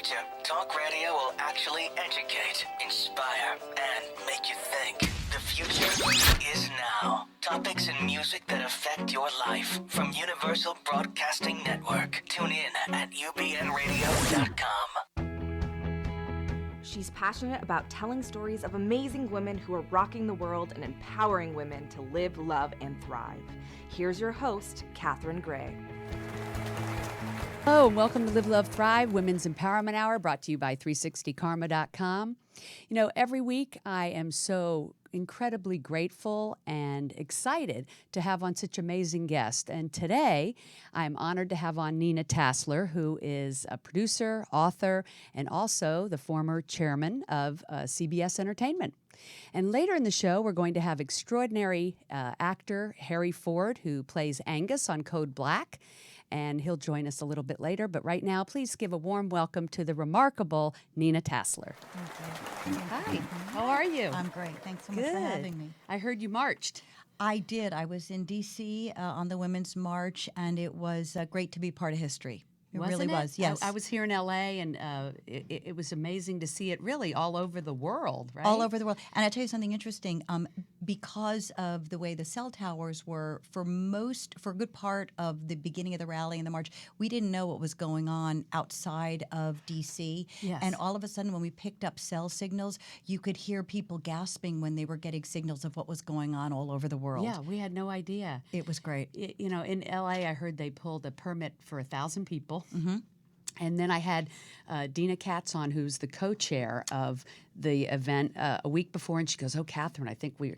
future, talk radio will actually educate, inspire, and make you think. The future is now. Topics and music that affect your life from Universal Broadcasting Network. Tune in at ubnradio.com. She's passionate about telling stories of amazing women who are rocking the world and empowering women to live, love, and thrive. Here's your host, Catherine Gray. Hello, and welcome to Live, Love, Thrive, Women's Empowerment Hour, brought to you by 360karma.com. You know, every week I am so incredibly grateful and excited to have on such amazing guests. And today I'm honored to have on Nina Tassler, who is a producer, author, and also the former chairman of CBS Entertainment. And later in the show, we're going to have extraordinary actor Harry Ford, who plays Angus on Code Black. And he'll join us a little bit later. But right now, please give a warm welcome to the remarkable Nina Tassler. Thank you. Hi, how are you? I'm great. Thanks so much for having me. I heard you marched. I did. I was in D.C. On the Women's March, and it was great to be part of history. It really was, yes. I was here in L.A., and it was amazing to see it really all over the world, right? All over the world. And I'll tell you something interesting. Because of the way the cell towers were, for a good part of the beginning of the rally and the march, we didn't know what was going on outside of D.C. Yes. And all of a sudden, when we picked up cell signals, you could hear people gasping when they were getting signals of what was going on all over the world. Yeah, we had no idea. It was great. You know, in L.A., I heard they pulled a permit for 1,000 people. Mm-hmm. And then I had Dina Katz on, who's the co-chair of the event a week before, and she goes, "Oh, Catherine, I think we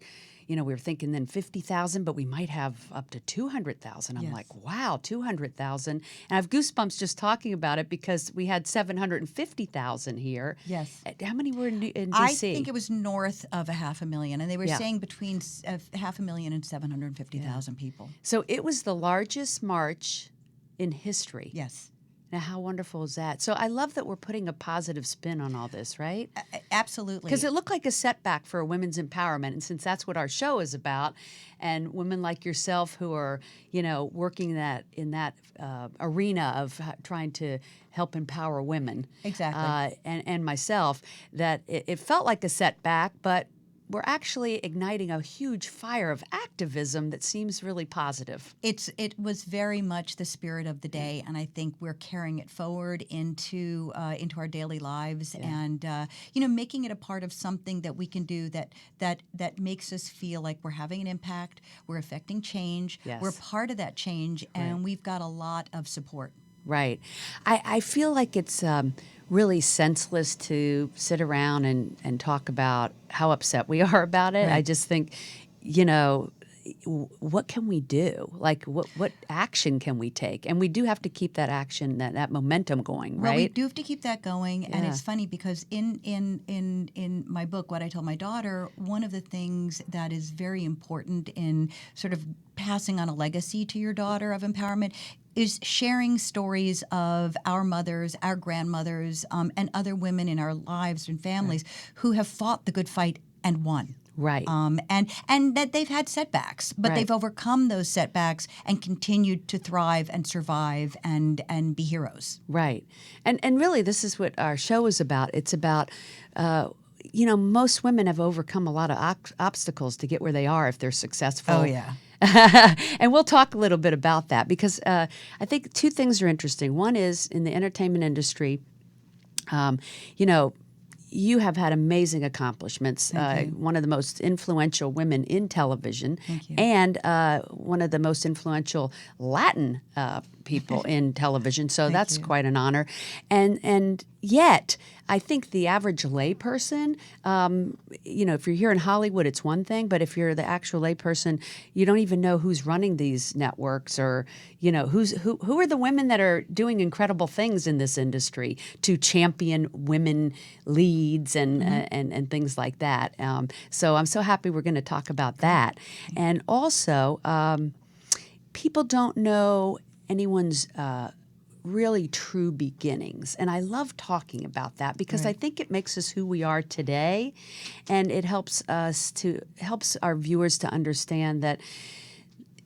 were thinking then 50,000, but we might have up to 200,000." I'm Yes. like, "Wow, 200,000!" And I have goosebumps just talking about it because we had 750,000 here. Yes. How many were in D.C.? I think it was north of 500,000, and they were Yeah. saying between 500,000 and 750,000 people. So it was the largest march in history. Yes. Now, how wonderful is that? So I love that we're putting a positive spin on all this, right? Absolutely. Because it looked like a setback for women's empowerment, and since that's what our show is about, and women like yourself who are, working in that arena of trying to help empower women, Exactly. and myself, that it felt like a setback, but we're actually igniting a huge fire of activism that seems really positive. It was very much the spirit of the day, and I think we're carrying it forward into our daily lives, and making it a part of something that we can do that makes us feel like we're having an impact, we're affecting change, Yes. we're part of that change, and we've got a lot of support. Right. I feel like it's really senseless to sit around and talk about how upset we are about it. Right. I just think, what can we do? Like, what action can we take? And we do have to keep that action, that momentum going, right? Well, we do have to keep that going, and Yeah. it's funny because in my book, What I Told My Daughter, one of the things that is very important in sort of passing on a legacy to your daughter of empowerment is sharing stories of our mothers, our grandmothers, and other women in our lives and families who have fought the good fight and won. Right. And that they've had setbacks, but Right. they've overcome those setbacks and continued to thrive and survive and be heroes. Right. And really, this is what our show is about. It's about, most women have overcome a lot of obstacles to get where they are if they're successful. Oh, yeah. And we'll talk a little bit about that because I think two things are interesting. One is in the entertainment industry, you have had amazing accomplishments. One of the most influential women in television, and one of the most influential Latin people in television. So that's quite an honor. And yet, I think the average layperson, if you're here in Hollywood, it's one thing, but if you're the actual layperson, you don't even know who's running these networks or, who are the women that are doing incredible things in this industry to champion women leads and things like that. So I'm so happy we're going to talk about that. And also, people don't know anyone's really true beginnings. And I love talking about that because I think it makes us who we are today, and it helps our viewers to understand that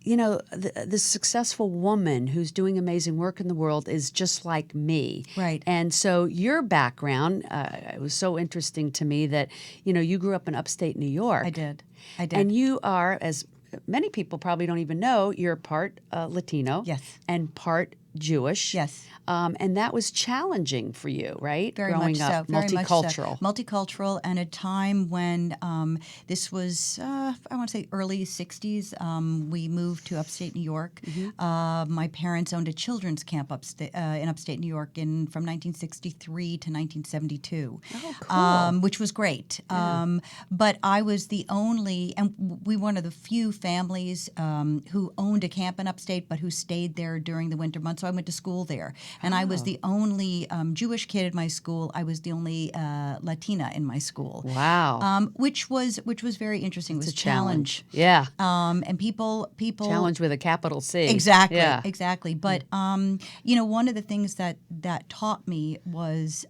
the successful woman who's doing amazing work in the world is just like me. Right. And so your background, it was so interesting to me that, you grew up in upstate New York. I did. And you are, as many people probably don't even know, you're part Latino. Yes. And part Jewish. Yes. And that was challenging for you, right? Very Growing much up, so. Very multicultural. Much so. Multicultural, and a time when this was, I want to say, early 60s. We moved to upstate New York. My parents owned a children's camp in upstate New York from 1963 to 1972. Oh, cool. Which was great. But I was the only, and we were one of the few families who owned a camp in upstate, but who stayed there during the winter months. So I went to school there. And I was the only Jewish kid in my school. I was the only Latina in my school. Wow. Which was very interesting. It was a challenge. Yeah. And people Challenge with a capital C. Exactly. Yeah. Exactly. But one of the things that taught me was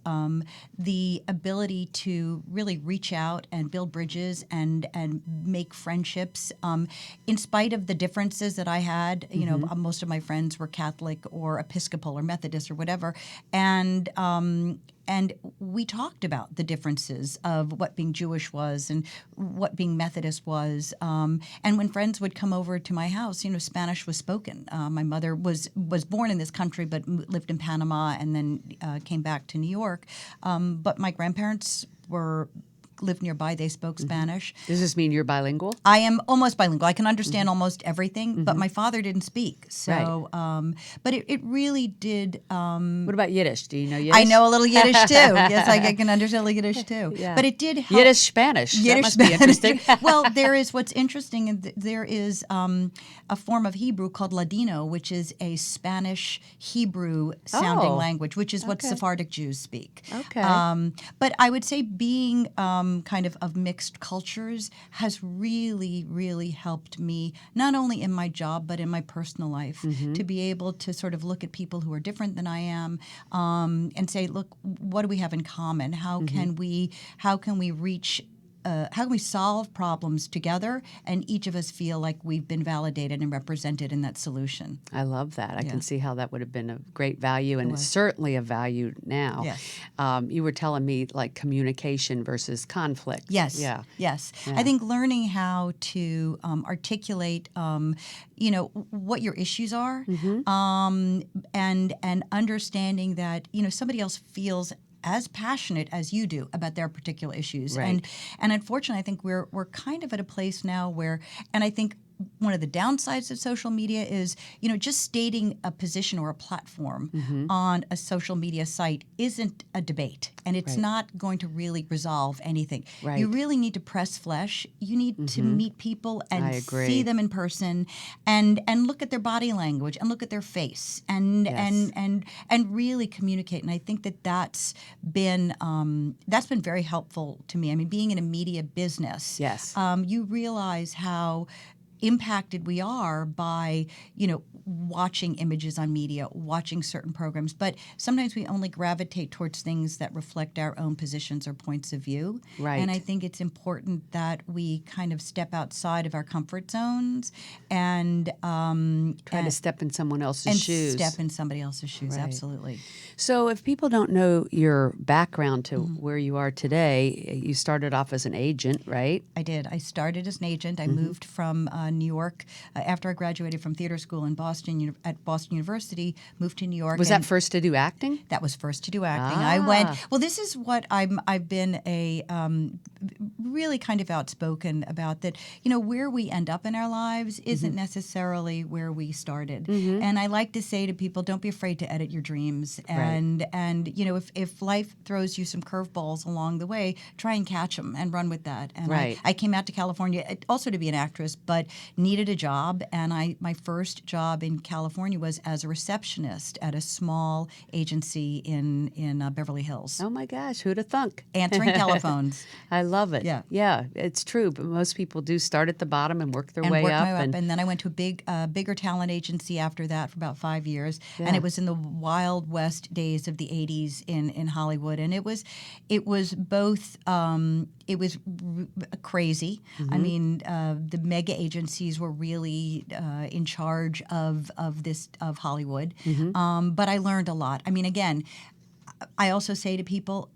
the ability to really reach out and build bridges and make friendships in spite of the differences that I had. Most of my friends were Catholic or Episcopal or Methodist or whatever, and we talked about the differences of what being Jewish was and what being Methodist was. And when friends would come over to my house, Spanish was spoken. My mother was born in this country but lived in Panama and then came back to New York. But my grandparents lived nearby. They spoke Spanish. Does this mean you're bilingual? I am almost bilingual. I can understand almost everything, but my father didn't speak. So, but it really did. What about Yiddish? Do you know Yiddish? I know a little Yiddish too. Yes, I can understand a little Yiddish too. Yeah. But it did help. Yiddish Spanish. That Yiddish must Spanish. be interesting. Well, there is what's interesting, and there is a form of Hebrew called Ladino, which is a Spanish Hebrew sounding language, which is what Sephardic Jews speak. Okay. But I would say being kind of mixed cultures has really, really helped me, not only in my job, but in my personal life, to be able to sort of look at people who are different than I am and say, look, what do we have in common? How can we reach how can we solve problems together and each of us feel like we've been validated and represented in that solution? I love that. I can see how that would have been of great value, and it's certainly a value now. Yes. You were telling me like communication versus conflict. Yes. Yeah. Yes. Yeah. I think learning how to articulate, what your issues are, and understanding that somebody else feels as passionate as you do about their particular issues. Right. And unfortunately, I think we're kind of at a place now where, and I think one of the downsides of social media is, just stating a position or a platform on a social media site isn't a debate, and it's not going to really resolve anything. Right. You really need to press flesh. You need to meet people and see them in person, and look at their body language and look at their face and really communicate. And I think that's been very helpful to me. I mean, being in a media business, you realize how impacted we are by, watching images on media, watching certain programs. But sometimes we only gravitate towards things that reflect our own positions or points of view. Right. And I think it's important that we kind of step outside of our comfort zones and Try to step in someone else's shoes. Step in somebody else's shoes, Right. absolutely. So if people don't know your background to where you are today, you started off as an agent, right? I did. I started as an agent. I moved from New York after I graduated from theater school in Boston at Boston University. Moved to New York. Was that first to do acting? That was first to do acting. I went. Well, this is what I've been a really kind of outspoken about, that where we end up in our lives isn't necessarily where we started. And I like to say to people, don't be afraid to edit your dreams. And if life throws you some curveballs along the way, try and catch them and run with that. And I came out to California also to be an actress, but needed a job. And my first job in California was as a receptionist at a small agency in Beverly Hills. Oh my gosh, who'd have thunk? Answering telephones. I love it. Yeah, it's true. But most people do start at the bottom and work their way up. And then I went to a bigger talent agency after that for about 5 years. And it was in the Wild West days of the 80s in Hollywood. And it was both, it was crazy. I mean, the mega agencies agencies were really in charge of Hollywood. But I learned a lot. I mean, again, I also say to people,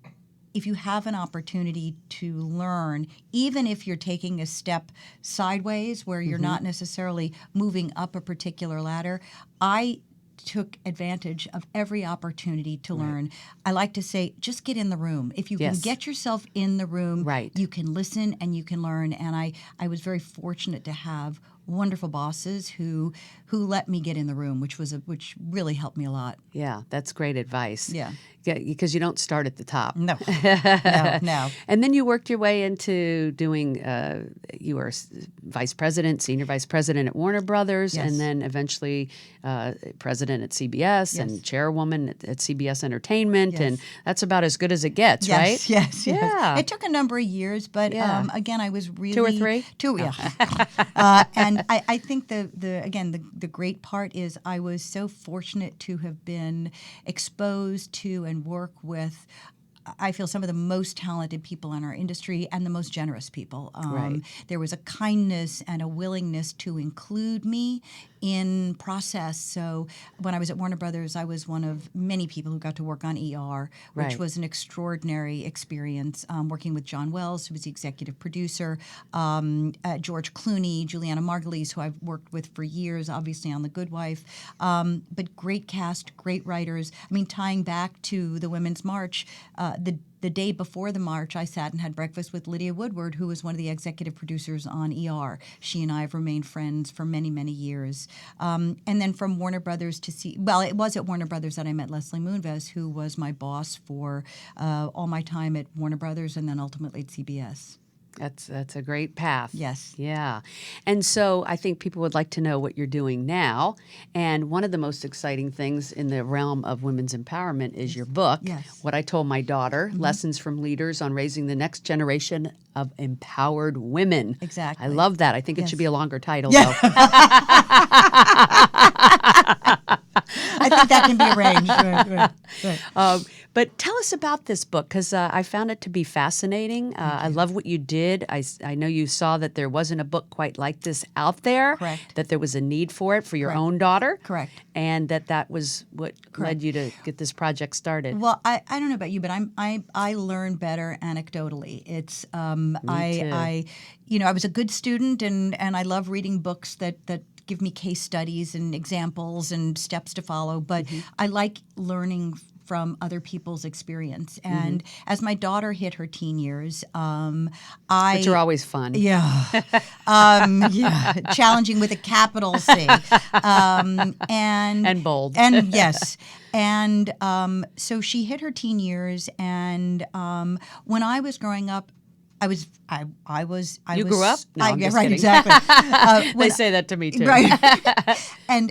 if you have an opportunity to learn, even if you're taking a step sideways where you're not necessarily moving up a particular ladder, I took advantage of every opportunity to learn. I like to say, just get in the room. If you can get yourself in the room, you can listen and you can learn. And I was very fortunate to have wonderful bosses who let me get in the room, which really helped me a lot. Yeah, that's great advice. Yeah. Because you don't start at the top. No. No. And then you worked your way into doing, you were vice president, senior vice president at Warner Brothers, and then eventually president at CBS and chairwoman at CBS Entertainment, and that's about as good as it gets, right? Yes. Yeah. It took a number of years, but again, I was really 2 or 3? 2, yeah. And I think the great part is I was so fortunate to have been exposed to and work with, I feel, some of the most talented people in our industry and the most generous people. There was a kindness and a willingness to include me in process. So when I was at Warner Brothers, I was one of many people who got to work on ER, which was an extraordinary experience, working with John Wells, who was the executive producer, George Clooney, Juliana Margulies, who I've worked with for years, obviously on The Good Wife. But great cast, great writers. I mean, tying back to the Women's March, the day before the march, I sat and had breakfast with Lydia Woodward, who was one of the executive producers on ER. She and I have remained friends for many, many years. And then from Warner Brothers it was at Warner Brothers that I met Leslie Moonves, who was my boss for all my time at Warner Brothers and then ultimately at CBS. That's a great path. Yes. Yeah. And so I think people would like to know what you're doing now. And one of the most exciting things in the realm of women's empowerment is your book, What I Told My Daughter, Lessons from Leaders on Raising the Next Generation of Empowered Women. Exactly. I love that. I think it should be a longer title, though. I think that can be arranged. Right. But tell us about this book, because I found it to be fascinating. I love what you did. I know you saw that there wasn't a book quite like this out there. Correct. That there was a need for it for your own daughter. Correct. And that was what led you to get this project started. Well, I don't know about you, but I learn better anecdotally. It's I was a good student and I love reading books that give me case studies and examples and steps to follow. But I like learning from other people's experience. And as my daughter hit her teen years, which are always fun. Yeah. Challenging with a capital C. And bold. And yes. And so she hit her teen years, and when I was growing up, I was. You grew up? No, I'm just right, kidding. Exactly. They say that to me too. Right.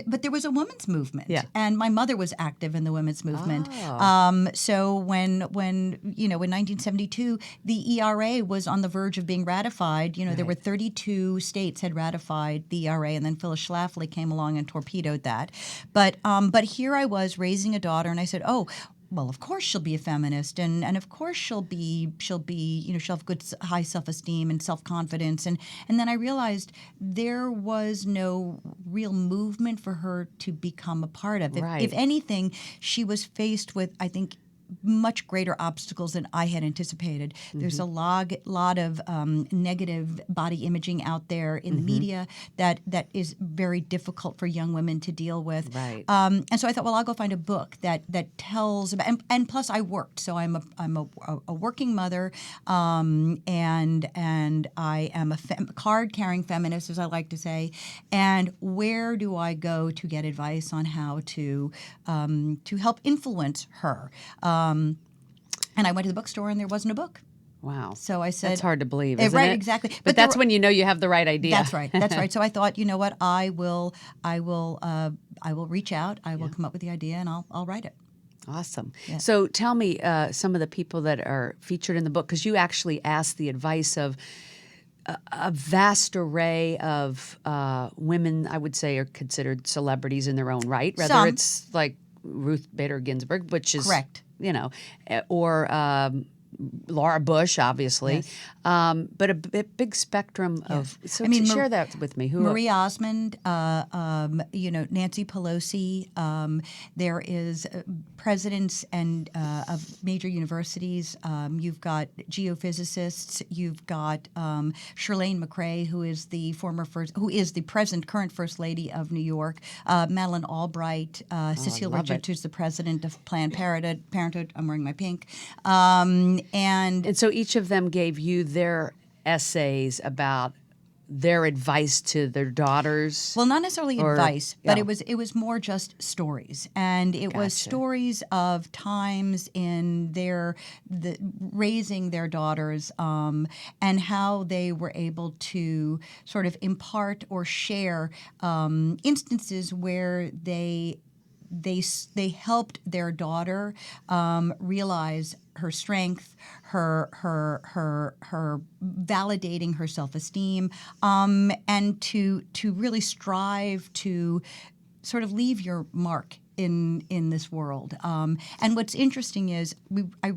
But there was a women's movement, yeah. And my mother was active in the women's movement. Oh. So when in 1972 the ERA was on the verge of being ratified, there were 32 states had ratified the ERA, and then Phyllis Schlafly came along and torpedoed that. But here I was raising a daughter, and I said, oh, well, of course she'll be a feminist, and of course she'll have good high self-esteem and self-confidence, and then I realized there was no real movement for her to become a part of. If anything, she was faced with, I think, much greater obstacles than I had anticipated. There's a lot of negative body imaging out there in the media that is very difficult for young women to deal with. Right. And so I thought, well, I'll go find a book that tells about. And plus, I worked, so I'm a working mother, and I am a card-carrying feminist, as I like to say. And where do I go to get advice on how to help influence her? And I went to the bookstore, and there wasn't a book. Wow. So I said, that's hard to believe, isn't right, it? Exactly. But that's when you know you have the right idea. That's right. That's right. So I thought, you know what? I will reach out. I will come up with the idea, and I'll write it. Awesome. Yeah. So tell me some of the people that are featured in the book, because you actually asked the advice of a vast array of women, I would say, are considered celebrities in their own right. Whether it's like Ruth Bader Ginsburg, which is correct. Or Laura Bush, obviously, Yes. but a big spectrum of. So I mean, share that with me. Who? Marie Osmond, Nancy Pelosi. There is presidents and of major universities. You've got geophysicists. You've got Chirlane McRae, who is the current First Lady of New York. Madeleine Albright, Cecile Richards, who's the president of Planned Parenthood. I'm wearing my pink. And so each of them gave you their essays about their advice to their daughters. Well, not necessarily advice, but yeah. it was more just stories, and it was stories of times in raising their daughters, and how they were able to sort of impart or share instances where they helped their daughter realize her strength, her validating her self-esteem, and to really strive to sort of leave your mark in this world. And what's interesting is I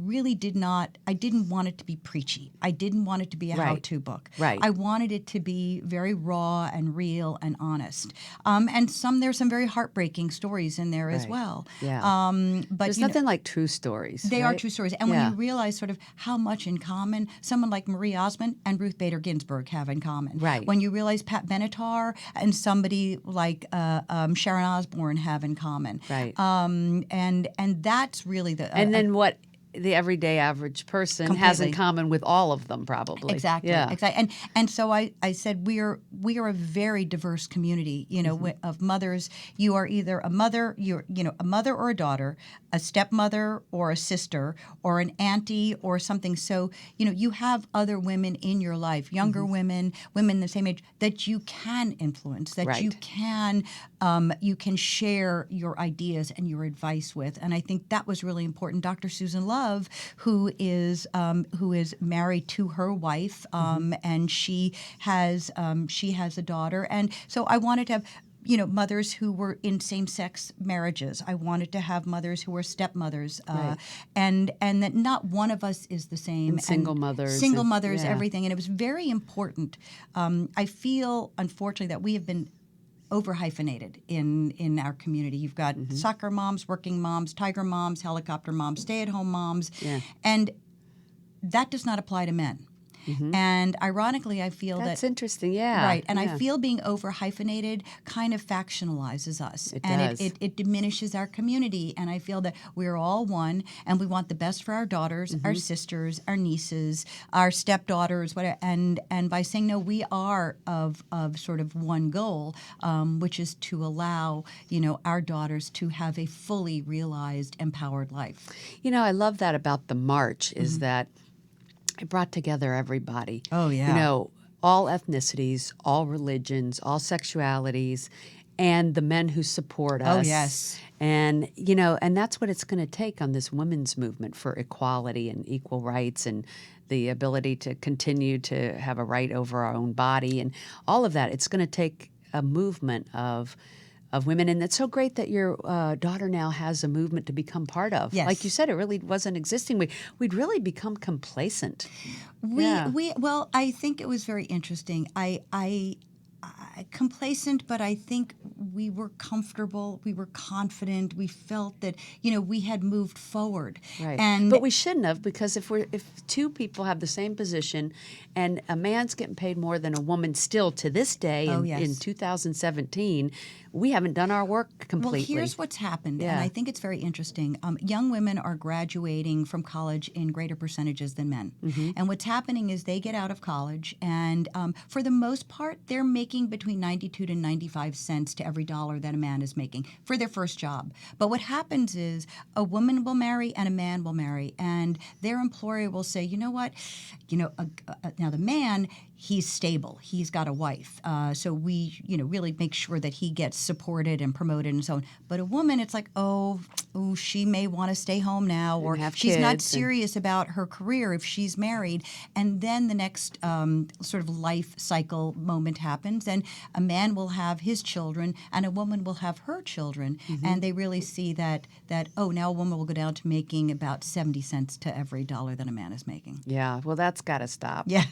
didn't want it to be preachy. I didn't want it to be a how-to book. Right. I wanted it to be very raw and real and honest. And there's some very heartbreaking stories in there as well. Yeah. But there's nothing like true stories. They right? are true stories. And when you realize sort of how much in common someone like Marie Osmond and Ruth Bader Ginsburg have in common. Right. When you realize Pat Benatar and somebody like Sharon Osbourne have in common. Right. And that's really the and then what the everyday average person has in common with all of them, probably. Exactly. Yeah. Exactly. And so I said we are a very diverse community, of mothers. You are either a mother, a mother or a daughter, a stepmother or a sister or an auntie or something. So, you have other women in your life, younger women the same age that you can influence, that you can share your ideas and your advice with. And I think that was really important. Dr. Susan Love, who is married to her wife, and she has a daughter, and so I wanted to have mothers who were in same-sex marriages. I wanted to have mothers who were stepmothers, and that not one of us is the same. And single mothers, everything, and it was very important. I feel, unfortunately, that we have been over-hyphenated in our community. You've got soccer moms, working moms, tiger moms, helicopter moms, stay-at-home moms, and that does not apply to men. And ironically, I feel that's interesting. Yeah, right. And I feel being over-hyphenated kind of factionalizes us, It and does. it diminishes our community. And I feel that we're all one, and we want the best for our daughters, our sisters, our nieces, our stepdaughters, whatever. And by saying no, we are of sort of one goal, which is to allow our daughters to have a fully realized, empowered life. I love that about the march is that it brought together everybody. Oh, yeah. All ethnicities, all religions, all sexualities, and the men who support us. Oh, yes. And, and that's what it's going to take on this women's movement for equality and equal rights and the ability to continue to have a right over our own body and all of that. It's going to take a movement of women, and it's so great that your daughter now has a movement to become part of. Yes. Like you said, it really wasn't existing. We'd really become complacent. Well, I think it was very interesting. I complacent, but I think we were comfortable, we were confident, we felt that we had moved forward. Right. But we shouldn't have, because if two people have the same position and a man's getting paid more than a woman still to this day in 2017, we haven't done our work completely. Well, here's what's happened, and I think it's very interesting. Young women are graduating from college in greater percentages than men. And what's happening is they get out of college, and for the most part, they're making between 92 to 95 cents to every dollar that a man is making for their first job. But what happens is a woman will marry and a man will marry, and their employer will say, you know what, now the man, he's stable. He's got a wife. So we, really make sure that he gets supported and promoted and so on. But a woman, it's like, oh, oh, she may want to stay home now, or have she's not kids and- serious about her career if she's married. And then the next sort of life cycle moment happens, and a man will have his children, and a woman will have her children, and they really see that oh, now a woman will go down to making about 70 cents to every dollar that a man is making. Yeah, well, that's got to stop. Yeah.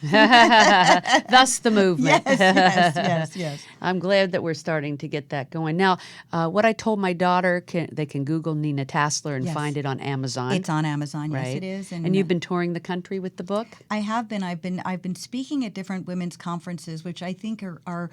Thus the movement. Yes. I'm glad that we're starting to get that going. Now, what I told my daughter, they can Google Nina Tassler and Yes. find it on Amazon. It's on Amazon. Yes, right? it is. And you've been touring the country with the book? I have been. I've been speaking at different women's conferences, which I think are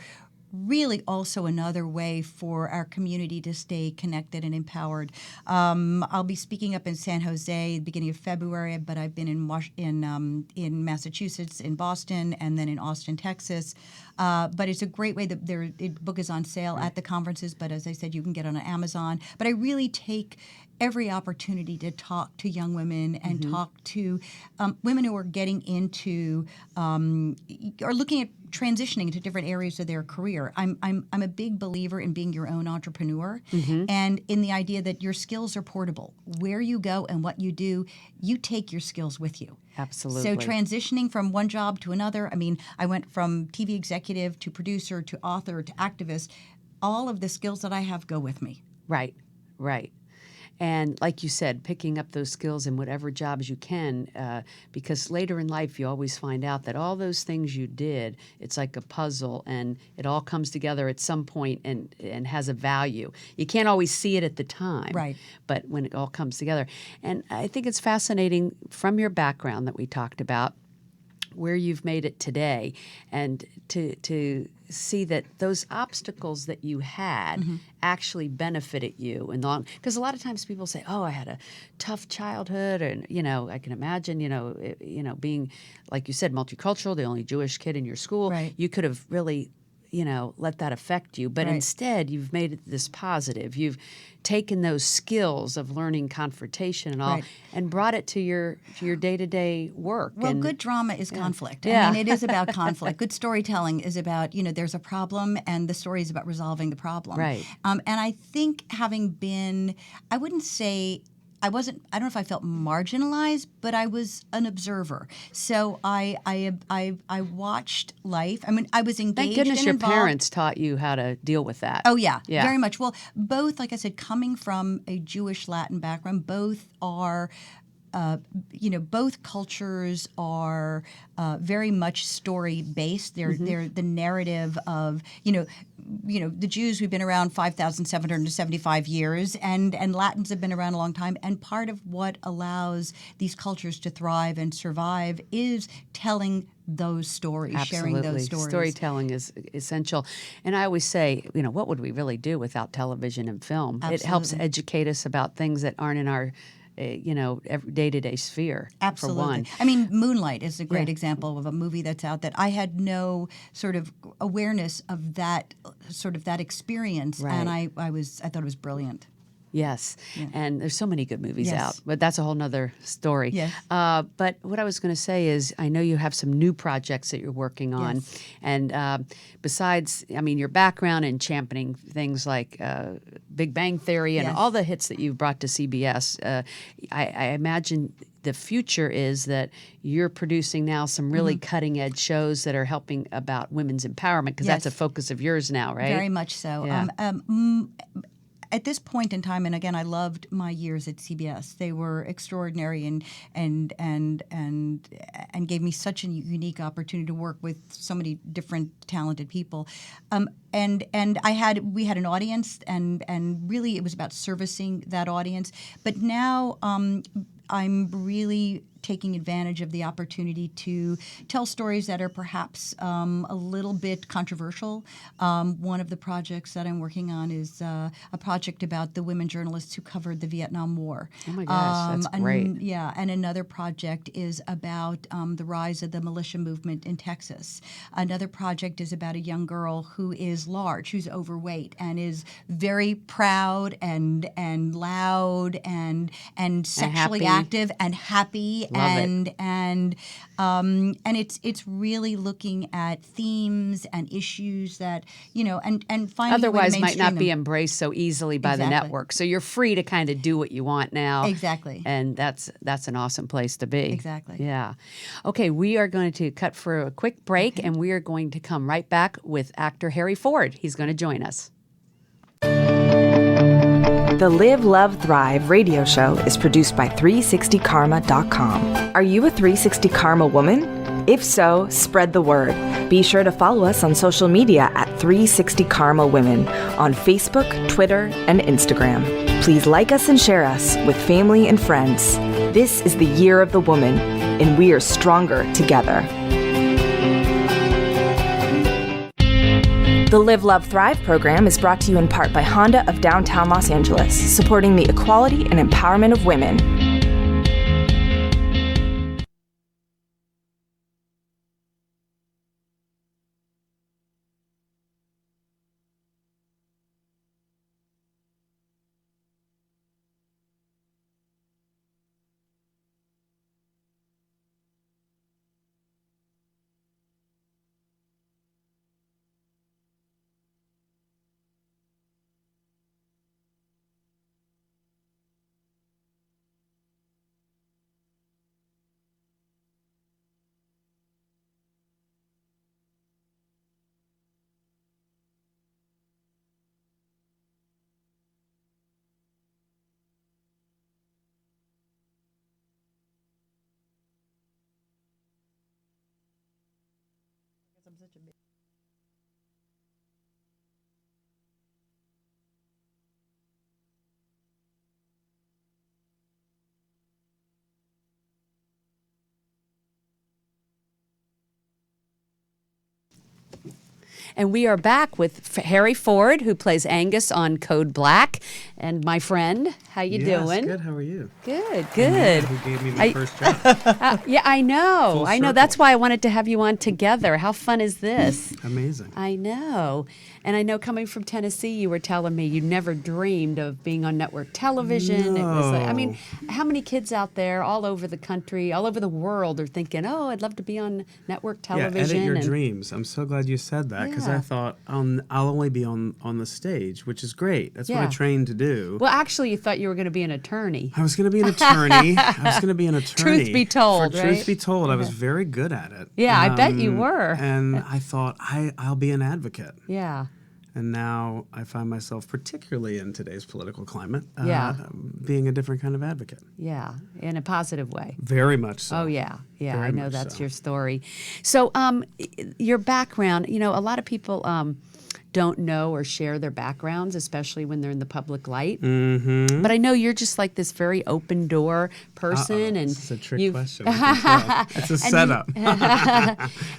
really also another way for our community to stay connected and empowered. I'll be speaking up in San Jose at the beginning of February, but I've been in Massachusetts, in Boston, and then in Austin, Texas. But it's a great way that the book is on sale at the conferences, but as I said, you can get it on Amazon. But I really take every opportunity to talk to young women and talk to women who are getting into or looking at transitioning into different areas of their career. I'm a big believer in being your own entrepreneur and in the idea that your skills are portable. Where you go and what you do, you take your skills with you. Absolutely. So transitioning from one job to another, I mean, I went from TV executive to producer to author to activist. All of the skills that I have go with me. Right. And like you said, picking up those skills in whatever jobs you can, because later in life you always find out that all those things you did, it's like a puzzle, and it all comes together at some point and has a value. You can't always see it at the time, Right. but when it all comes together. And I think it's fascinating from your background that we talked about, where you've made it today, and to see that those obstacles that you had actually benefited you in the long. Because a lot of times people say, "Oh, I had a tough childhood," and I can imagine, being, like you said, multicultural, the only Jewish kid in your school. Right. You could have really, let that affect you. But Right. instead, you've made it this positive. You've taken those skills of learning confrontation and all, Right. and brought it to your day-to-day work. Well, and, good drama is conflict. Yeah. I mean, it is about conflict. Good storytelling is about, there's a problem, and the story is about resolving the problem. Right. And I think having been, I wouldn't say, I don't know if I felt marginalized, but I was an observer. So I watched life. I mean, I was engaged Thank goodness and your involved. parents taught you how to deal with that. Oh, yeah, Yeah. very much. Well, both, like I said, coming from a Jewish Latin background, both are, both cultures are very much story-based. They're the narrative of, the Jews, we've been around 5,775 years, and Latins have been around a long time. And part of what allows these cultures to thrive and survive is telling those stories, sharing those stories. Storytelling is essential. And I always say, what would we really do without television and film? It helps Absolutely. educate us about things that aren't in our day-to-day sphere. Absolutely. For one. I mean, Moonlight is a great Yeah. example of a movie that's out that I had no sort of awareness of that experience, Right. and I thought it was brilliant. Yes, and there's so many good movies Yes. out, but that's a whole nother story. Yes. But what I was going to say is, I know you have some new projects that you're working on, Yes. and besides, your background in championing things like Big Bang Theory and Yes. all the hits that you've brought to CBS, I imagine the future is that you're producing now some really cutting edge shows that are helping about women's empowerment, because that's a Yes. focus of yours now, right? Very much so. Yeah. At this point in time, and again, I loved my years at CBS. They were extraordinary and gave me such a unique opportunity to work with so many different talented people. And we had an audience, and really it was about servicing that audience. But now I'm really taking advantage of the opportunity to tell stories that are perhaps a little bit controversial. One of the projects that I'm working on is a project about the women journalists who covered the Vietnam War. Oh my gosh, that's great. And another project is about the rise of the militia movement in Texas. Another project is about a young girl who is large, who's overweight, and is very proud and loud and sexually happy. active and happy. Love it. and it's really looking at themes and issues that and finding Otherwise a way to might not mainstream be them. embraced so easily by the Exactly. network. So you're free to kind of do what you want now. Exactly. And that's an awesome place to be. Exactly. Yeah. Okay, we are going to cut for a quick break, and we are going to come right back with actor Harry Ford. He's going to join us. The Live, Love, Thrive radio show is produced by 360karma.com. Are you a 360 Karma woman? If so, spread the word. Be sure to follow us on social media at 360 Karma Women on Facebook, Twitter, and Instagram. Please like us and share us with family and friends. This is the year of the woman, and we are stronger together. The Live, Love, Thrive program is brought to you in part by Honda of downtown Los Angeles, supporting the equality and empowerment of women. And we are back with Harry Ford, who plays Angus on Code Black. And my friend, how you doing? Good. How are you? Good, The good. man who gave me my first job? Yeah, I know. Full I know. circle. That's why I wanted to have you on together. How fun is this? Amazing. I know. And I know coming from Tennessee, you were telling me you never dreamed of being on network television. It was like, I mean, how many kids out there all over the country, all over the world are thinking, oh, I'd love to be on network television. Yeah, edit your dreams. I'm so glad you said that because Yeah. I thought I'll only be on the stage, which is great. That's what I Yeah. trained to do. Well, actually, you thought you were going to be an attorney. I was going to be an attorney. Truth be told, For right? truth be told, I was very good at it. Yeah, I bet you were. And I thought I'll be an advocate. Yeah. And now I find myself, particularly in today's political climate, Yeah. being a different kind of advocate. Yeah, in a positive way. Very much so. Oh yeah, yeah. Very I know much that's so. your story. So, your background. You know, a lot of people don't know or share their backgrounds, especially when they're in the public light. Mm-hmm. But I know you're just like this very open door person, and This is a trick you've- question. I can tell. It's a setup.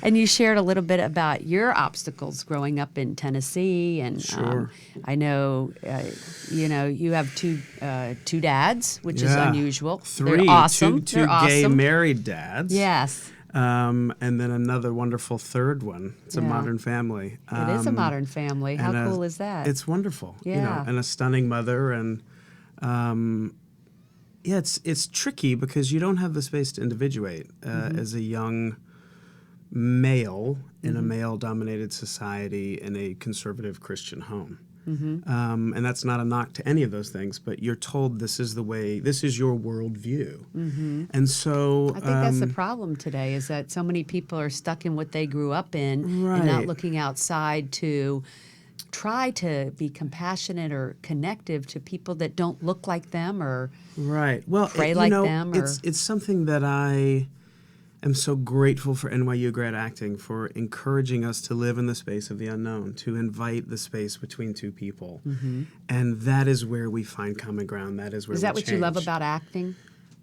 and you shared a little bit about your obstacles growing up in Tennessee, and Sure. I know, you have two dads, which is Yeah. unusual. Three. They're awesome. Two They're gay awesome. married dads. Yes. And then another wonderful third one. It's a Yeah. modern family. It is a modern family. How and cool is that? It's wonderful. Yeah. And a stunning mother. And it's tricky because you don't have the space to individuate as a young male in a male-dominated society in a conservative Christian home. And that's not a knock to any of those things, but you're told this is the way, this is your worldview. And so I think that's the problem today, is that so many people are stuck in what they grew up in and not Right. looking outside to try to be compassionate or connective to people that don't look like them or right. Well, pray you like know, them, or- it's something that I am so grateful for NYU Grad Acting for encouraging us to live in the space of the unknown, to invite the space between two people. And that is where we find common ground. That is where is that we what you love change. about acting?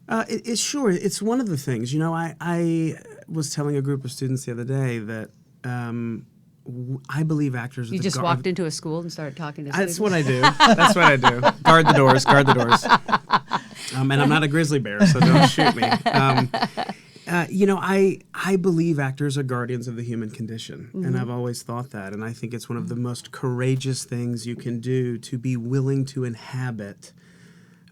It's sure. It's one of the things. You know, I was telling a group of students the other day that I believe actors are You the just walked into a school and started talking to students? That's what I do. That's what I do. Guard the doors. Guard the doors. And I'm not a grizzly bear, so don't shoot me. I believe actors are guardians of the human condition, and I've always thought that. And I think it's one of the most courageous things you can do, to be willing to inhabit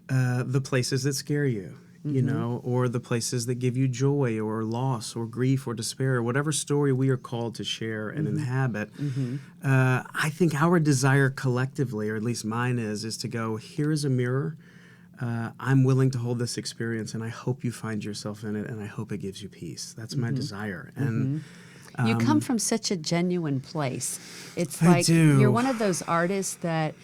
the places that scare you. you know, or the places that give you joy or loss or grief or despair, whatever story we are called to share and inhabit. I think our desire collectively, or at least mine is to go, here is a mirror. I'm willing to hold this experience, and I hope you find yourself in it, and I hope it gives you peace. That's my desire. And you come from such a genuine place. It's I like do. you're one of those artists that,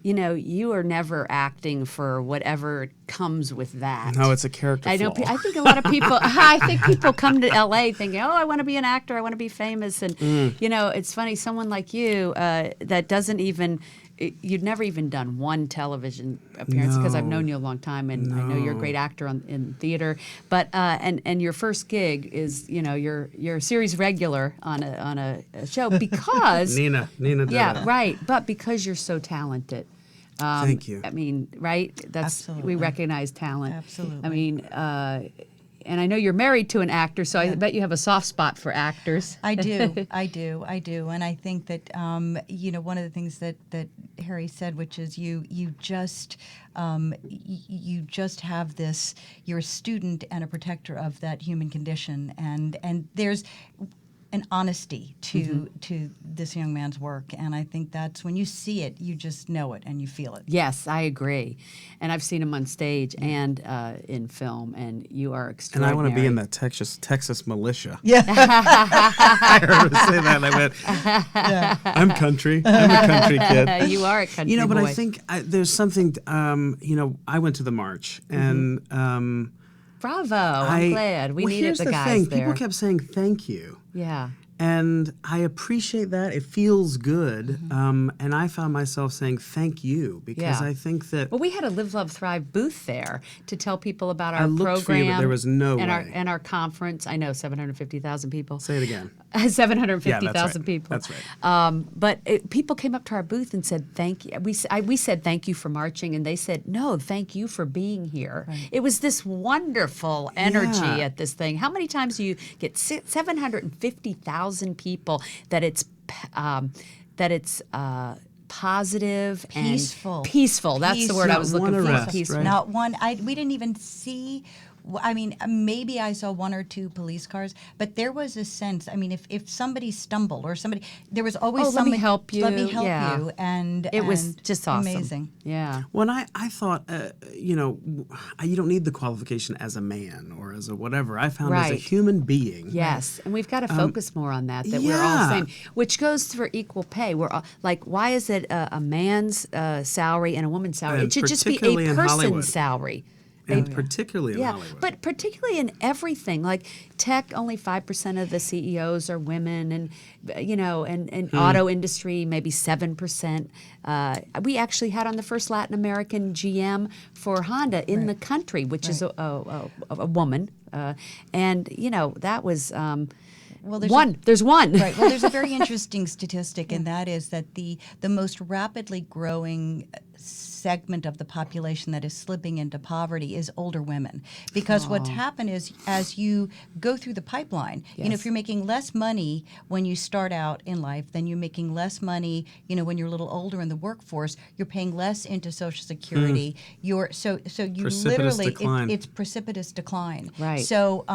you know, you are never acting for whatever comes with that. no, it's a character I flaw. know. I think a lot of people. I think people come to LA thinking, "Oh, I want to be an actor. I want to be famous." And you know, it's funny. Someone like you that doesn't even. You'd never even done one television appearance because I've known you a long time, and I know you're a great actor in theater. But and your first gig is, you know, you're a series regular on a show because Nina did yeah, it. right. But because you're so talented. Thank you. I mean, right? That's Absolutely. we recognize talent. Absolutely. I mean, and I know you're married to an actor, so I bet you have a soft spot for actors. I do, and I think that you know, one of the things that Harry said, which is you just have this. You're a student and a protector of that human condition, and there's an honesty to this young man's work, and I think that's when you see it, you just know it and you feel it. Yes, I agree, and I've seen him on stage and in film, and you are extraordinary. And I want to be in that Texas militia. Yeah. I heard her say that, and I went, I'm country. I'm a country kid. You are a country You know, but boy. I think there's something, you know, I went to the march, and Bravo! I'm glad we needed here's the the guys thing. there. People kept saying thank you. Yeah. And I appreciate that. It feels good. And I found myself saying thank you because Yeah. I think that Well, we had a Live, Love, Thrive booth there to tell people about our I looked program. for you, but there was no and way. Our conference. I know 750,000 people. Say it again. 750,000 Yeah, that's right. people. That's right. But people came up to our booth and said thank you. We said thank you for marching, and they said no, thank you for being here. Right. It was this wonderful energy Yeah. at this thing. How many times do you get 750,000 people that it's positive Peaceful. and peaceful. That's the word I was Not looking one for. arrest, Peaceful. right? Not one. We didn't even see. I mean, maybe I saw one or two police cars, but there was a sense. I mean, if somebody stumbled or somebody, there was always Oh, let somebody. me help you. Let me help Yeah. you, and It was and just awesome. amazing. Yeah. When I thought, you know, you don't need the qualification as a man or as a whatever. I found as a Right. human being. Yes, and we've got to focus more on that. That we're all yeah. the same, which goes for equal pay. We're all, like, why is it a man's salary and a woman's salary? And It should just be particularly a in person's Hollywood. salary. And particularly in Yeah, Hollywood. but particularly in everything, like tech, only 5% of the CEOs are women, and you know, and auto industry maybe 7%. We actually had on the first Latin American GM for Honda in the country, which is a woman, and you know that was. Well, There's one. Right. Well, there's a very interesting statistic, and that is that the most rapidly growing segment of the population that is slipping into poverty is older women. Because what's happened is, as you go through the pipeline, you know, Yes. if you're making less money when you start out in life, then you're making less money, you know, when you're a little older in the workforce, you're paying less into Social Security. You're so you Precipitous literally decline. it's precipitous decline. Right. So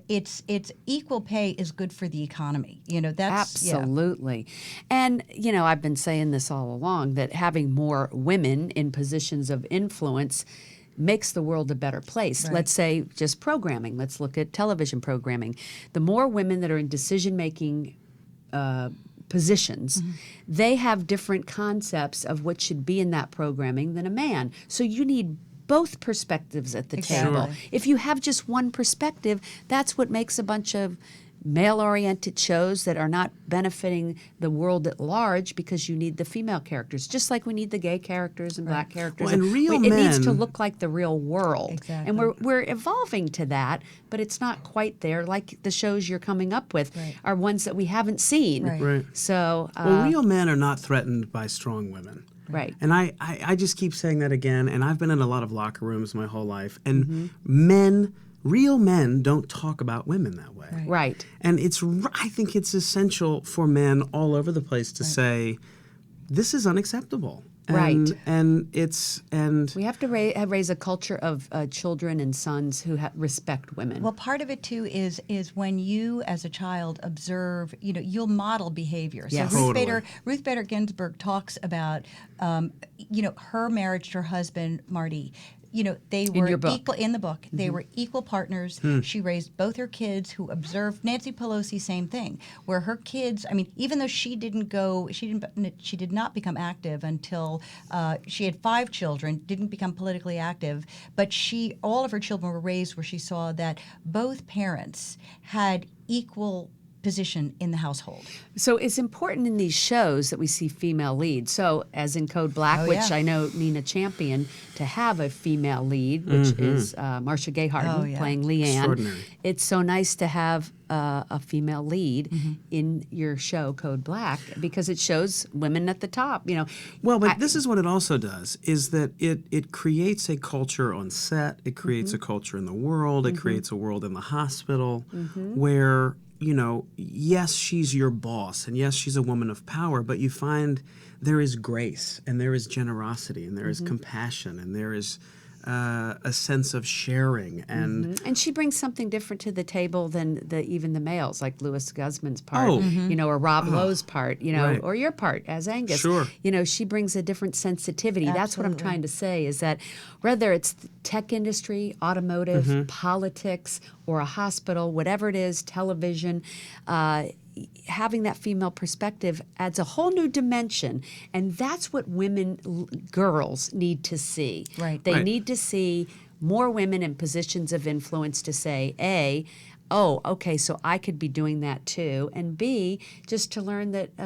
it's equal pay is good for the economy. You know, that's Absolutely. And, you know, I've been saying this all along, that having more women in positions of influence makes the world a better place. Right. Let's say just programming. Let's look at television programming. The more women that are in decision-making positions, they have different concepts of what should be in that programming than a man. So you need both perspectives at the Exactly. table. If you have just one perspective, that's what makes a bunch of male-oriented shows that are not benefiting the world at large, because you need the female characters, just like we need the gay characters and black characters. Well, and real it needs to men- look like the real world. Exactly. And we're evolving to that, but it's not quite there. Like the shows you're coming up with Right. are ones that we haven't seen. Right. Right. So, Well, real men are not threatened by strong women. right. And I just keep saying that again, and I've been in a lot of locker rooms my whole life, and real men don't talk about women that way. Right. And I think it's essential for men all over the place to say, this is unacceptable. Right. And We have to raise a culture of children and sons who respect women. Well, part of it too is when you, as a child, observe. You'll model behavior. Yes. So Totally. Ruth Bader Ginsburg talks about, her marriage to her husband Marty. They were your book. equal in the book. They were equal partners. She raised both her kids, who observed Nancy Pelosi. Same thing, where her kids. I mean, even though she did not become active until she had 5 children. Didn't become politically active, but all of her children were raised where she saw that both parents had equal position in the household. So it's important in these shows that we see female leads. So as in Code Black, Oh, which yeah. I know Nina championed, to have a female lead, which is Marcia Gay Harden playing Leanne. Extraordinary. It's so nice to have a female lead in your show Code Black because it shows women at the top. Well, but this is what it also does, is that it creates a culture on set, it creates a culture in the world, it creates a world in the hospital where, yes, she's your boss, and yes, she's a woman of power, but you find there is grace, and there is generosity, and there is compassion, and there is a sense of sharing. And she brings something different to the table than even the males, like Louis Guzman's part, or Rob Lowe's part, Right. or your part as Angus. Sure. She brings a different sensitivity. That's what I'm trying to say, is that whether it's the tech industry, automotive, politics, or a hospital, whatever it is, television, having that female perspective adds a whole new dimension, and that's what girls need to see. Right. They Right. need to see more women in positions of influence to say, oh, okay, so I could be doing that too, and B, just to learn that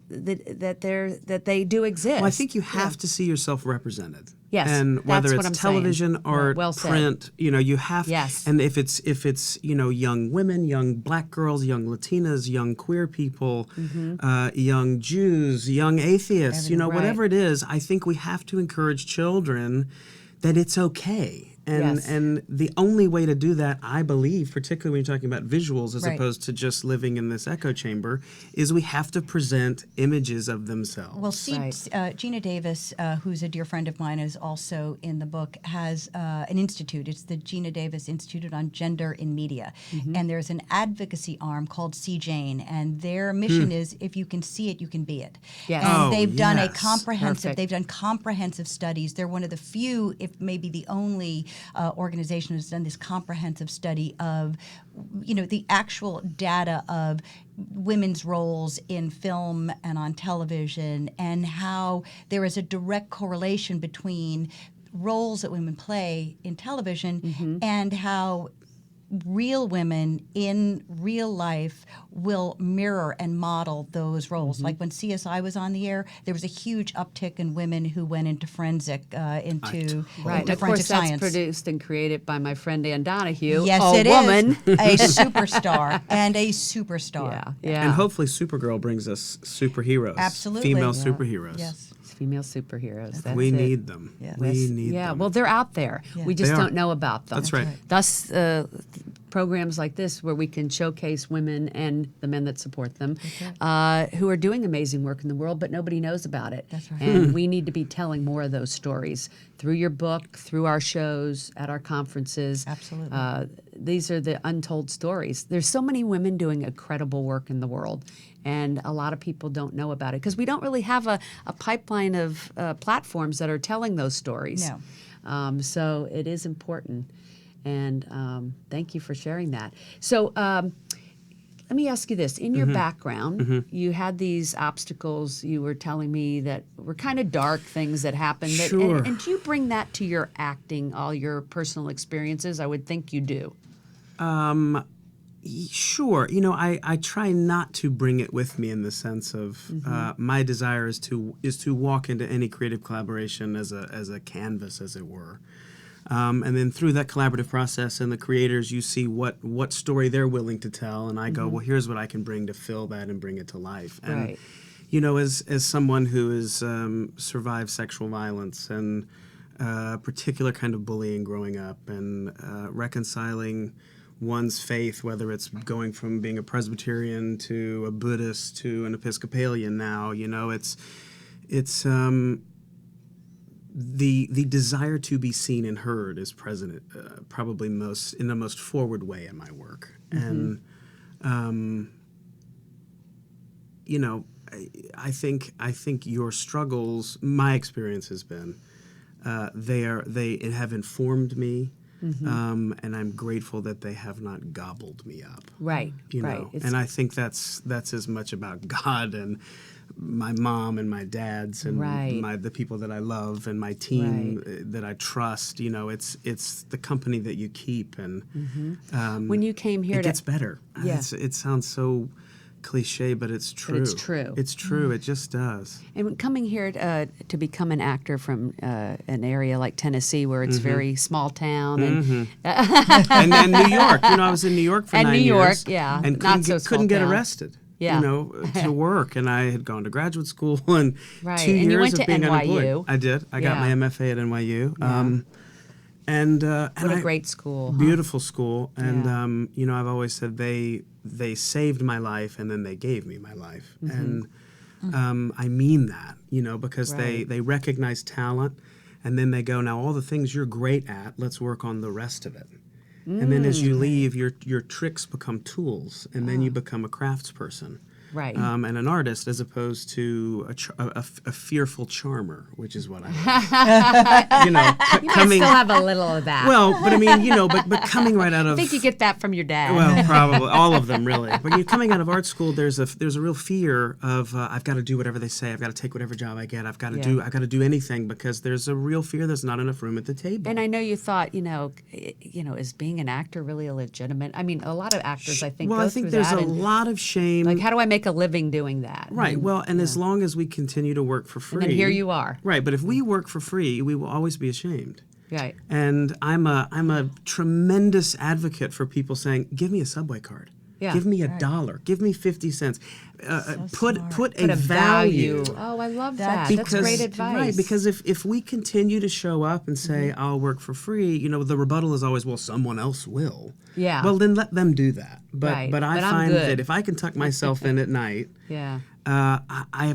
that they do exist. Well, I think you have to see yourself represented. Yes, and that's whether what it's I'm television, saying. art, Well said. print, you have. Yes. And if it's young women, young black girls, young Latinas, young queer people, young Jews, young atheists, Everything, right. whatever it is, I think we have to encourage children that it's okay. Yes. And the only way to do that, I believe, particularly when you're talking about visuals as Right. opposed to just living in this echo chamber, is we have to present images of themselves. Well, Right. Gina Davis, who's a dear friend of mine, is also in the book, has an institute. It's the Gina Davis Institute on Gender in Media. And there's an advocacy arm called See Jane. And their mission is, if you can see it, you can be it. Yes. And Oh, they've done yes. Perfect. they've done comprehensive studies. They're one of the few, if maybe the only organization has done this comprehensive study of, the actual data of women's roles in film and on television, and how there is a direct correlation between roles that women play in television and how real women in real life will mirror and model those roles. Like when CSI was on the air, there was a huge uptick in women who went into forensic, Right. into And of course, forensic that's science. produced and created by my friend Ann Donahue, Yes, a it woman. is a superstar and a superstar. Yeah. And hopefully Supergirl brings us superheroes. Absolutely. Female Yeah. superheroes. Yes. Female superheroes. That's We it. need them. Yeah. We need Yeah, them. well, they're out there. We just They are. don't know about them. That's right. Thus, programs like this, where we can showcase women and the men that support them, who are doing amazing work in the world, but nobody knows about it. That's right. And we need to be telling more of those stories through your book, through our shows, at our conferences. Absolutely. These are the untold stories. There's so many women doing incredible work in the world, and a lot of people don't know about it because we don't really have a pipeline of platforms that are telling those stories. No. So it is important, and thank you for sharing that. So let me ask you this. In your background, you had these obstacles you were telling me that were kind of dark things that happened. Sure. And do you bring that to your acting, all your personal experiences? I would think you do. Sure. I try not to bring it with me in the sense of my desire is to walk into any creative collaboration as a canvas, as it were. And then through that collaborative process and the creators, you see what story they're willing to tell, and I go, well, here's what I can bring to fill that and bring it to life. And Right. as someone who has survived sexual violence and particular kind of bullying growing up, and reconciling one's faith, whether it's going from being a Presbyterian to a Buddhist to an Episcopalian now, it's the desire to be seen and heard is present probably most in the most forward way in my work. And you know, I think your struggles, my experience has been they have informed me. And I'm grateful that they have not gobbled me up. Right, You right. know, and I think that's as much about God and my mom and my dad's and the people that I love and my team that I trust. You know, it's the company that you keep, and when you came here, it gets better. Yeah. It sounds so cliche, but it's true. it's true. It's true. It just does. And when coming here to become an actor from an area like Tennessee, where it's very small town, and And then New York. You know, I was in New York for And 9 New years. York, yeah, and not so small couldn't get town. arrested. Yeah. You know, to work, and I had gone to graduate school and Right. 2 And years you went of to being NYU. unemployed. I did. I got my Yeah. MFA at NYU. what a great school. Huh? Beautiful school, and Yeah. you know, I've always said they saved my life, and then they gave me my life, and I mean that, you know, because Right. they recognize talent, and then they go, now all the things you're great at, let's work on the rest of it. And then as you leave, your tricks become tools, and then you become a craftsperson. Right. And an artist, as opposed to a fearful charmer, which is what I am. You know, coming. Still have a little of that. Well, but I mean, you know, but coming right out of. I think you get that from your dad. Well, probably all of them, really. But you're coming out of art school. There's a real fear of I've got to do whatever they say. I've got to take whatever job I get. I've got to do anything, because there's a real fear there's not enough room at the table. And I know you thought, is being an actor really illegitimate? I mean, a lot of actors, I think, well, go I think through there's that. a and, lot of shame. like, how do I make a living doing that? Right. Well, and as long as we continue to work for free. And then here you are. Right. But if we work for free, we will always be ashamed. Right. And I'm a tremendous advocate for people saying, give me a subway card. Yeah. Give me $1. Give me 50 cents. Put Put a value. Oh, I love that. That's That's great advice. Right, because if we continue to show up and say, I'll work for free, you know, the rebuttal is always, well, someone else will. Yeah. Well, then let them do that. But Right. but I But I'm find good. that if I can tuck myself in at night, Yeah. I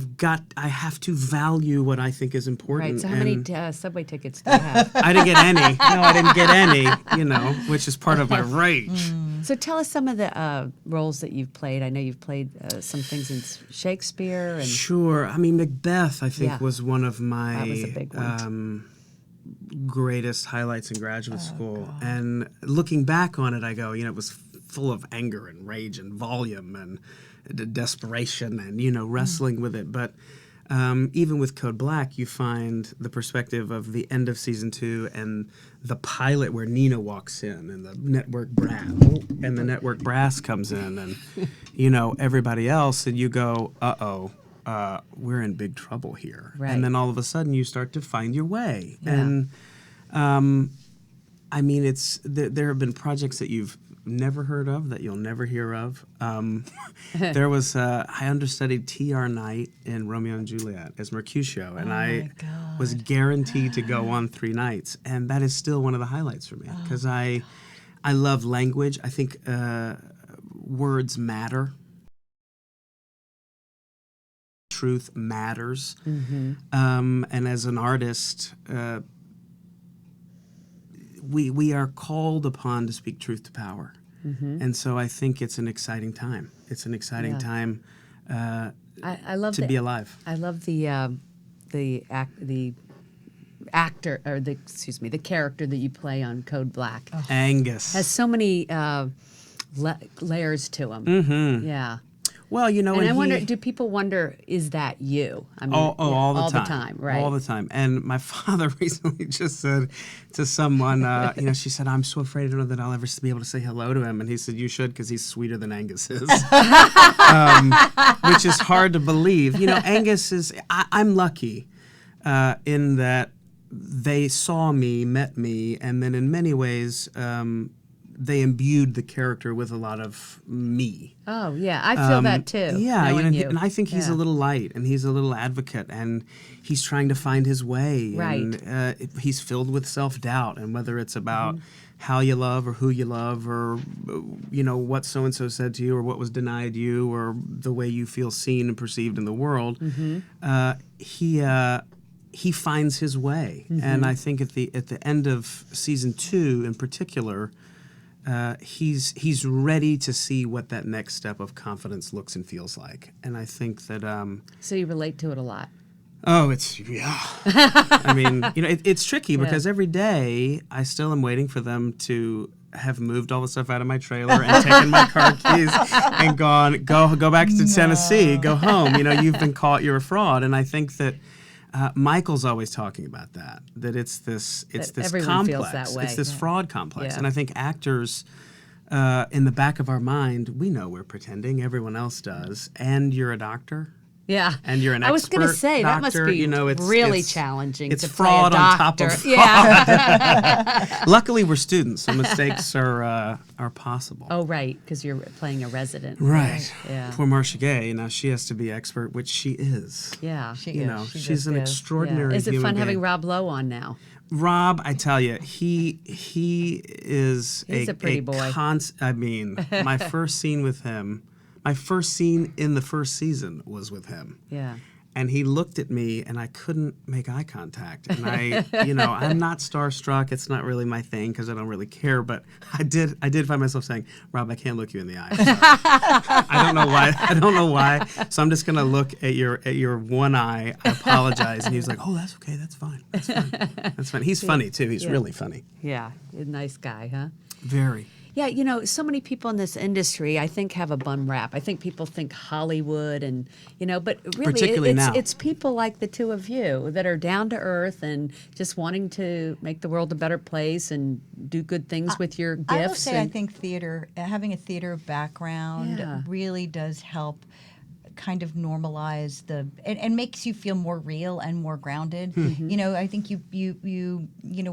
have to value what I think is important. Right. So how many and subway tickets do you have? I didn't get any. No, I didn't get any, you know, which is part of my rage. So tell us some of the roles that you've played. I know you've played some things in Shakespeare. And Sure. I mean, Macbeth, I think, Yeah. was one of my That was a big one. greatest highlights in graduate school. And looking back on it, I go, you know, it was full of anger and rage and volume and desperation and, you know, wrestling with it. But even with Code Black, you find the perspective of the end of season 2 and the pilot where Nina walks in and the network brass comes in and, you know, everybody else, and you go, we're in big trouble here. Right. And then all of a sudden you start to find your way. Yeah. And I mean, there have been projects that you've never heard of, that you'll never hear of. There was I understudied T.R. Knight in Romeo and Juliet as Mercutio, and I was guaranteed to go on 3 nights, and that is still one of the highlights for me, because I love language. I think words matter. Truth matters. And as an artist, we are called upon to speak truth to power. And so I think it's an exciting time. It's an exciting time I love to be alive. I love the actor, or the character that you play on Code Black. Angus. Has so many layers to him. Yeah. Well, you know, And I he- wonder, do people wonder, is that you? I mean, all the time. the time, right? All the time. And my father recently just said to someone, you know, she said, I'm so afraid I don't know that I'll ever be able to say hello to him. And he said, you should, because he's sweeter than Angus is. Which is hard to believe. You know, Angus is, I'm lucky in that they saw me, met me, and then in many ways they imbued the character with a lot of me. Oh yeah, I feel that too. Yeah, knowing you. And I think he's a little light, and he's a little advocate, and he's trying to find his way. Right. And he's filled with self-doubt, and whether it's about how you love or who you love, or what so and so said to you, or what was denied you, or the way you feel seen and perceived in the world, he finds his way. And I think at the end of season 2 in particular, he's ready to see what that next step of confidence looks and feels like. And I think that So you relate to it a lot. oh, I mean, it's tricky because every day I still am waiting for them to have moved all the stuff out of my trailer and taken my car keys and go back to Tennessee, go home. You've been caught, you're a fraud. And I think that Michael's always talking about that it's this everyone complex, feels that way. it's this fraud complex. Yeah. And I think actors, in the back of our mind, we know we're pretending, everyone else does, and you're a doctor. Yeah. And you're an I was going to expert say, that must doctor, be it's really challenging It's to fraud play a on top doctor. of fraud. Yeah. Luckily, we're students, so mistakes are possible. Oh, right, because you're playing a resident. Right. Yeah. Poor Marcia Gay, now she has to be expert, which she is. Yeah. She's an extraordinary Is it human fun being. having Rob Lowe on now? Rob, I tell you, he is He's a pretty boy. My first scene with him, my first scene in the first season was with him. Yeah. And he looked at me, and I couldn't make eye contact. And I'm not starstruck. It's not really my thing because I don't really care. But I did find myself saying, "Rob, I can't look you in the eye." I don't know why. So I'm just gonna look at your one eye. I apologize. And he was like, "Oh, that's okay. That's fine. That's fine." He's funny too. He's really funny. Yeah. A nice guy, huh? Very. Yeah, so many people in this industry, I think, have a bum rap. I think people think Hollywood but really Particularly now. it's people like the two of you that are down to earth and just wanting to make the world a better place and do good things with your gifts. I will say I think theater, having a theater background really does help kind of normalize and makes you feel more real and more grounded. I think you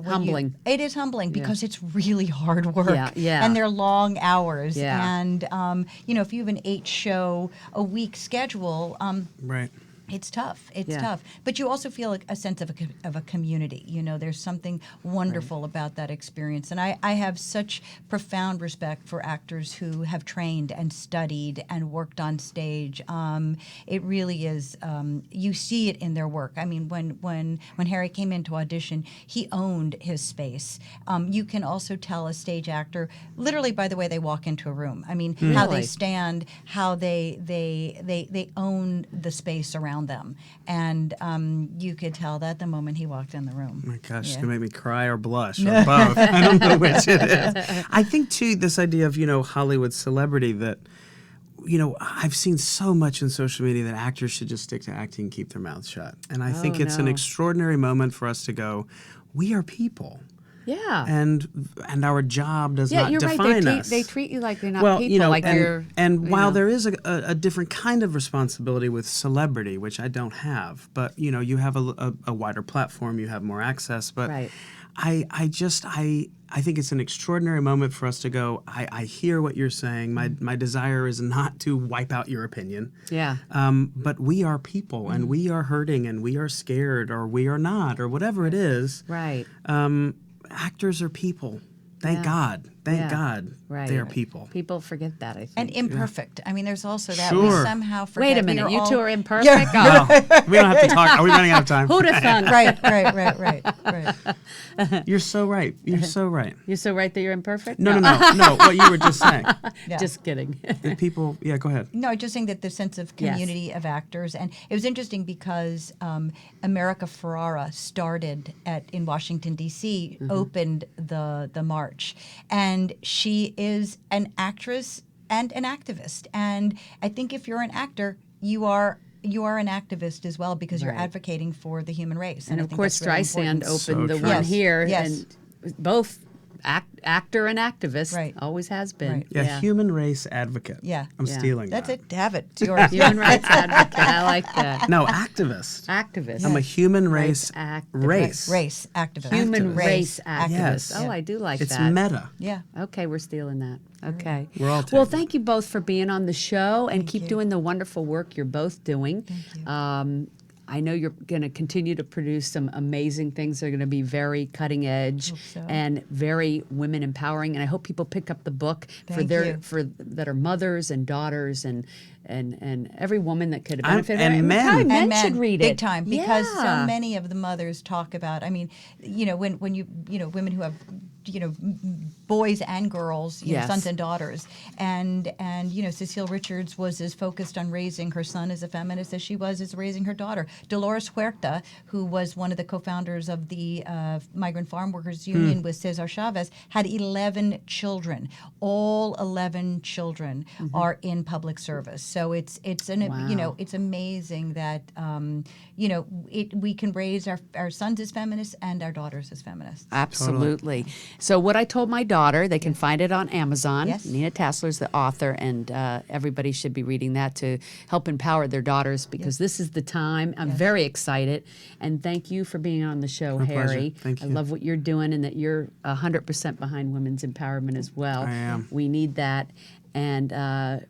Humbling. It is humbling because it's really hard work. Yeah. And they're long hours. Yeah. And if you have an 8-show-a-week schedule, Right. it's tough. It's Yeah. tough. But you also feel like a sense of a community. There's something wonderful about that experience. And I have such profound respect for actors who have trained and studied and worked on stage. It really is, you see it in their work. I mean, when Harry came in to audition, he owned his space. You can also tell a stage actor, literally by the way they walk into a room. I mean, how they Really? stand, how they own the space around them, and you could tell that the moment he walked in the room. My gosh, it's going to make me cry or blush or both. I don't know which it is. I think, too, this idea of, Hollywood celebrity that, I've seen so much in social media that actors should just stick to acting and keep their mouths shut. And I think it's an extraordinary moment for us to go, we are people. Yeah. And our job does Yeah, not you're define right. us. They treat you like you're not people, like you're. And while there is a different kind of responsibility with celebrity, which I don't have, but you have a wider platform, you have more access. But Right. I think it's an extraordinary moment for us to go, I hear what you're saying. My desire is not to wipe out your opinion. Yeah. But we are people, and we are hurting, and we are scared, or we are not, or whatever it is. Right. Actors are people. Thank God. Thank God Right. they are people. People forget that, I think. And imperfect. I mean, there's also that Sure. we somehow forget. Wait a we minute, are you all- two are imperfect? Well, we don't have to talk. Are we running out of time? Who'd have thunk? Right. You're so right. You're so right. You're so right that you're imperfect? No. What you were just saying. Yeah. Just kidding. The people. Yeah, go ahead. No, just saying that the sense of community of actors, and it was interesting because America Ferrara started in Washington D.C., opened the march, and she is an actress and an activist. And I think if you're an actor, you are an activist as well because you're advocating for the human race. And I of think course, that's really Streisand important. opened the true. one Yes, here, yes. and both actor and activist. Right. Always has been. Right. Yeah, human race advocate. Yeah. I'm Yeah. stealing That's that. it. Have it. It's yours. Human rights advocate. I like that. No, activist. Activist. I'm a human race activist. Race activist. Human Activist. race activist. Yes. Oh, I do like It's that. meta. Yeah. Okay, we're stealing that. Okay. We're all Well, taking thank you both for being on the show and keep you. doing the wonderful work you're both doing. Thank you. I know you're going to continue to produce some amazing things. They're going to be very cutting edge so. and very women empowering. And I hope people pick up the book Thank you. that are mothers and daughters and every woman that could benefit. and men. Probably And men men, should read big it time, because Yeah. so many of the mothers talk about. I mean, when you women who have boys and girls, Yes. sons and daughters, and Cecile Richards was as focused on raising her son as a feminist as she was as raising her daughter. Dolores Huerta, who was one of the co-founders of the Migrant Farm Workers Union with Cesar Chavez, had 11 children. All 11 children are in public service. So it's Wow. it's amazing that we can raise our sons as feminists and our daughters as feminists. Absolutely. So what I told my daughter, they can find it on Amazon. Yes. Nina Tassler's the author, and everybody should be reading that to help empower their daughters, because this is the time. I'm very excited, and thank you for being on the show, pleasure. Harry. Thank I you. love what you're doing, and that you're 100% behind women's empowerment as well. I am. We need that. And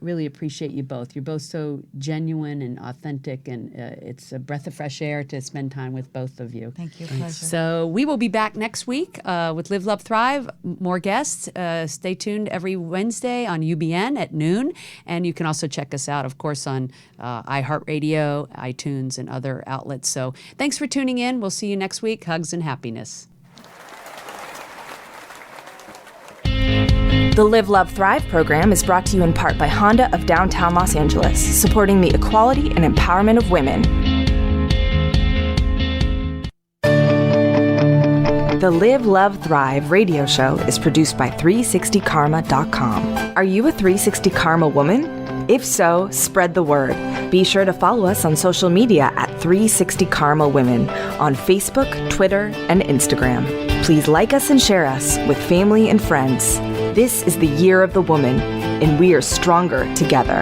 really appreciate you both. You're both so genuine and authentic, and it's a breath of fresh air to spend time with both of you. Thank you. Pleasure. So we will be back next week with Live, Love, Thrive. More guests. Stay tuned every Wednesday on UBN at noon. And you can also check us out, of course, on iHeartRadio, iTunes, and other outlets. So thanks for tuning in. We'll see you next week. Hugs and happiness. The Live, Love, Thrive program is brought to you in part by Honda of downtown Los Angeles, supporting the equality and empowerment of women. The Live, Love, Thrive radio show is produced by 360karma.com. Are you a 360 Karma woman? If so, spread the word. Be sure to follow us on social media at 360 Karma Women on Facebook, Twitter, and Instagram. Please like us and share us with family and friends. This is the year of the woman, and we are stronger together.